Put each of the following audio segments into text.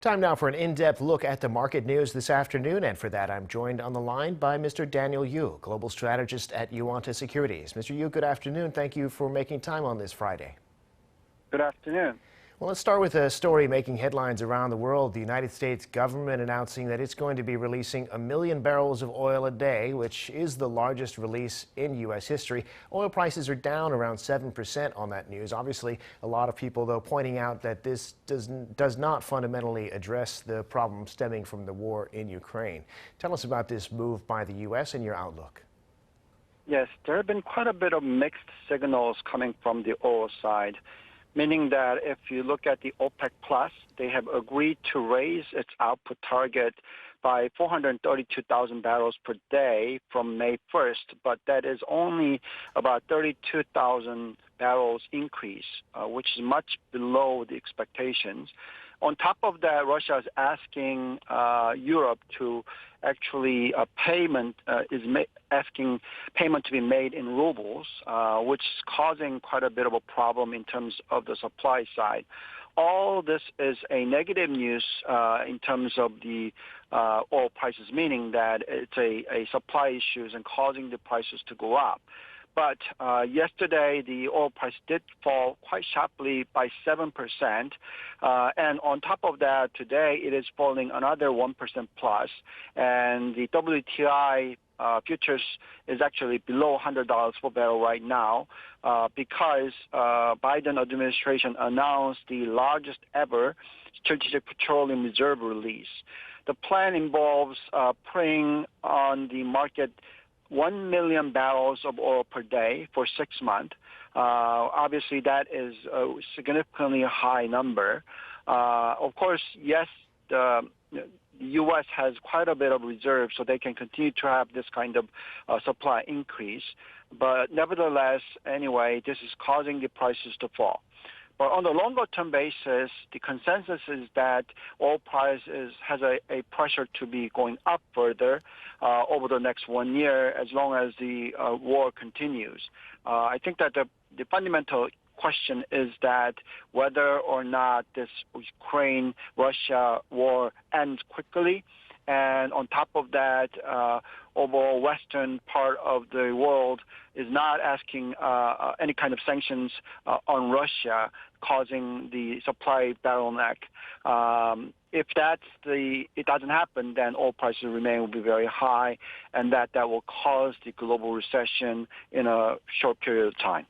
Time now for an in-depth look at the market news this afternoon, and for that I'm joined on the line by Mr. Daniel Yu, Global Strategist at Yuanta Securities. Mr. Yu, good afternoon. Thank you for making time on this Friday. Good afternoon. Well, let's start with a story making headlines around the world. The United States government announcing that it's going to be releasing 1 million barrels of oil a day, which is the largest release in U.S. history. Oil prices are down around 7% on that news. Obviously, a lot of people, though, pointing out that this does not fundamentally address the problem stemming from the war in Ukraine. Tell us about this move by the U.S. and your outlook. Yes, there have been quite a bit of mixed signals coming from the oil side, meaning that if you look at the OPEC Plus, they have agreed to raise its output target by 432,000 barrels per day from May 1st, but that is only about 32,000 barrels increase, which is much below the expectations. On top of that, Russia is asking Europe to actually asking payment to be made in rubles, which is causing quite a bit of a problem in terms of the supply side. All this is a negative news in terms of the oil prices, meaning that it's a supply issues and causing the prices to go up. But yesterday, the oil price did fall quite sharply by 7%. And on top of that, today it is falling another 1% plus. And the WTI futures is actually below $100 per barrel right now because Biden administration announced the largest ever strategic petroleum reserve release. The plan involves putting on the market 1 million barrels of oil per day for 6 months. Obviously, that is a significantly high number. Of course, yes, the U.S. has quite a bit of reserves, so they can continue to have this kind of supply increase. But nevertheless, anyway, this is causing the prices to fall. But on the longer-term basis, the consensus is that oil price has a pressure to be going up further over the next 1 year as long as the war continues. I think that the fundamental question is that whether or not this Ukraine-Russia war ends quickly. And on top of that, overall Western part of the world is not asking any kind of sanctions on Russia, causing the supply bottleneck. If it doesn't happen, then oil prices will be very high, and that will cause the global recession in a short period of time.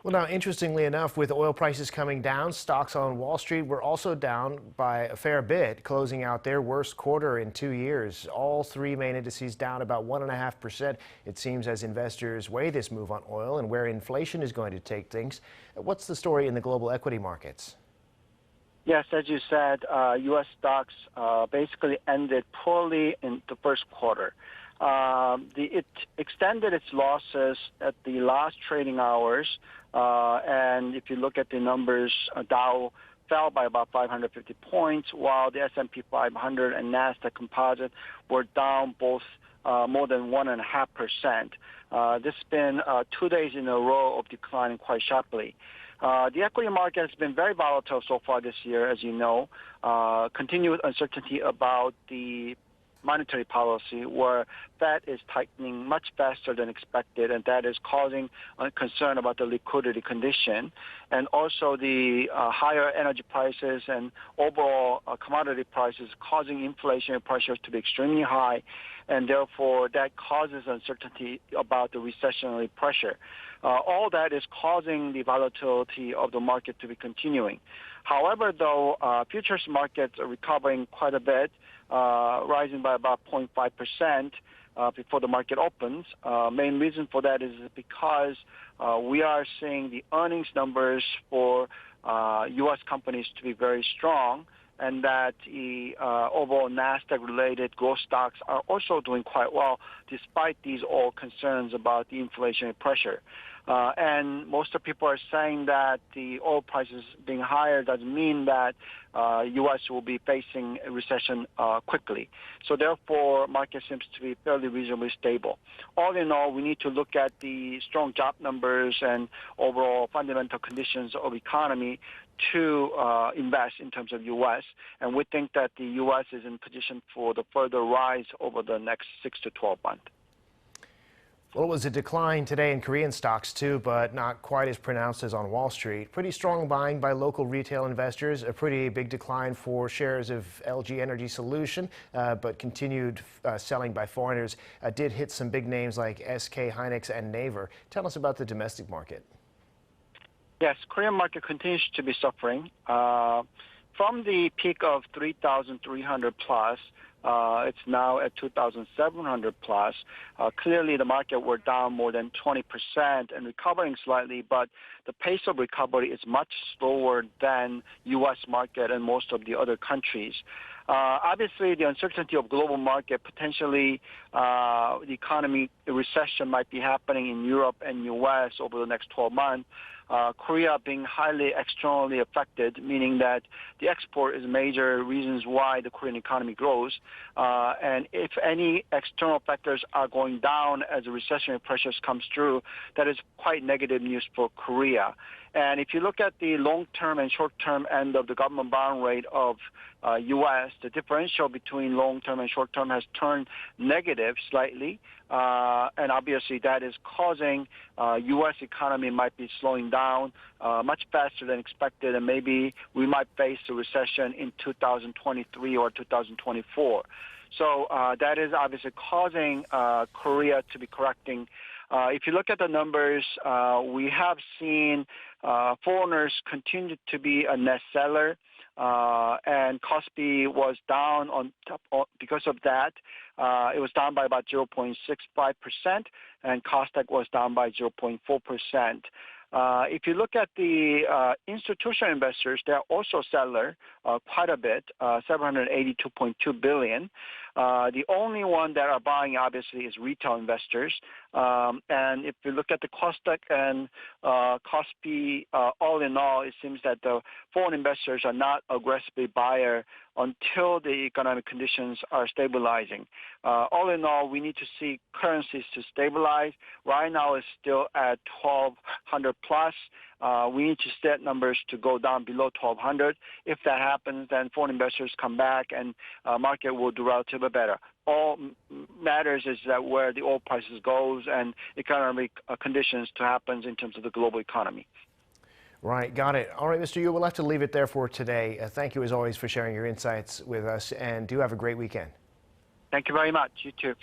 Well, now, interestingly enough, with oil prices coming down, stocks on Wall Street were also down by a fair bit, closing out their worst quarter in 2 years. All three main indices down about 1.5%, it seems, as investors weigh this move on oil and where inflation is going to take things. What's the story in the global equity markets? Yes, as you said, U.S. stocks basically ended poorly in the first quarter. It extended its losses at the last trading hours, and if you look at the numbers, Dow fell by about 550 points, while the S&P 500 and NASDAQ composite were down both more than 1.5%. This has been 2 days in a row of declining quite sharply. The equity market has been very volatile so far this year, as you know. Continued uncertainty about the monetary policy, where Fed is tightening much faster than expected, and that is causing concern about the liquidity condition. And also the higher energy prices and overall commodity prices causing inflationary pressures to be extremely high, and therefore that causes uncertainty about the recessionary pressure. All that is causing the volatility of the market to be continuing. However, though, futures markets are recovering quite a bit, rising by about 0.5% before the market opens. Main reason for that is because we are seeing the earnings numbers for U.S. companies to be very strong, and that the overall NASDAQ-related growth stocks are also doing quite well, despite these all concerns about the inflationary pressure. And most of the people are saying that the oil prices being higher doesn't mean that U.S. will be facing a recession quickly. So therefore, market seems to be fairly reasonably stable. All in all, we need to look at the strong job numbers and overall fundamental conditions of economy to invest in terms of U.S., and we think that the U.S. is in position for the further rise over the next 6 to 12 months. Well, it was a decline today in Korean stocks too, but not quite as pronounced as on Wall Street. Pretty strong buying by local retail investors, a pretty big decline for shares of LG Energy Solution, but continued selling by foreigners did hit some big names like SK Hynix and Naver. Tell us about the domestic market. Yes, Korean market continues to be suffering. From the peak of 3,300 plus, it's now at 2,700 plus. Clearly, the market were down more than 20% and recovering slightly, but the pace of recovery is much slower than U.S. market and most of the other countries. Obviously, the uncertainty of global market, potentially the economy, the recession might be happening in Europe and U.S. over the next 12 months. Korea being highly externally affected, meaning that the export is major reasons why the Korean economy grows. And if any external factors are going down as the recessionary pressures comes through, that is quite negative news for Korea. And if you look at the long-term and short-term end of the government bond rate of U.S., the differential between long-term and short-term has turned negative slightly. And obviously that is causing U.S. economy might be slowing down much faster than expected, and maybe we might face a recession in 2023 or 2024. So that is obviously causing Korea to be correcting. If you look at the numbers, we have seen foreigners continue to be a net seller, and Kospi was down because of that. It was down by about 0.65%, and Kosdaq was down by 0.4%. If you look at the institutional investors, they're also seller quite a bit, 782.2 billion. The only one that are buying, obviously, is retail investors. And if you look at the Kosdaq and Kospi, all in all, it seems that the foreign investors are not aggressively buyer until the economic conditions are stabilizing. All in all, we need to see currencies to stabilize. Right now, it's still at 1,200 plus. We need to set numbers to go down below 1,200. If that happens, then foreign investors come back and market will do relatively better. All matters is that where the oil prices goes and economic conditions to happen in terms of the global economy. Right, got it. All right, Mr. Yu, we'll have to leave it there for today. Thank you as always for sharing your insights with us, and do have a great weekend. Thank you very much. You too.